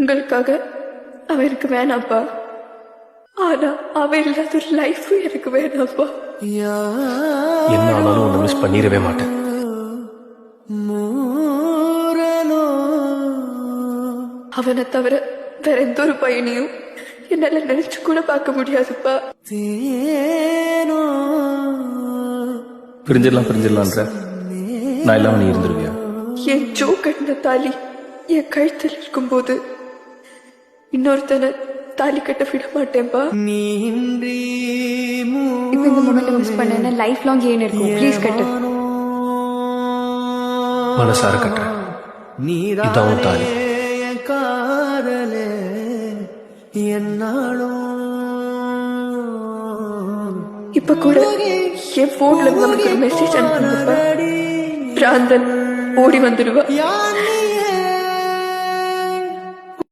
உங்களுக்காக அவ எனக்கு வேணாப்பா. ஆனா அவ இல்லாத ஒரு லைஃப் எனக்கு வேணாப்பா. என்ன ஆனாலும் உன்னை மிஸ் பண்ணிடவே மாட்டேன். அவனை தவிர வேற எந்த ஒரு பையனையும் என்னால நினைச்சு கூட பார்க்க முடியாதுப்பா. பிரிஞ்சிடலான்ற நான் இல்லாம நீ இருந்துருவியா? என் ஜோ கட்டின தாலி என் கழுத்தில் இருக்கும்போது இன்னொருத்தனை தாலி கட்ட விட மாட்டேன்பா. இப்போ இந்த மொமெண்ட் மிஸ் பண்ணேன்னா லைஃப் லாங் ஏன் இருக்கும்? ப்ளீஸ் கட்டு. மனசார கட்டுறேன். இதான் உன் தாலி. இப்ப கூட என் போன்ல நமக்கு ஒரு மெசேஜ் அனுப்புங்கப்பா. பிராந்தன் ஓடி வந்துடுவா.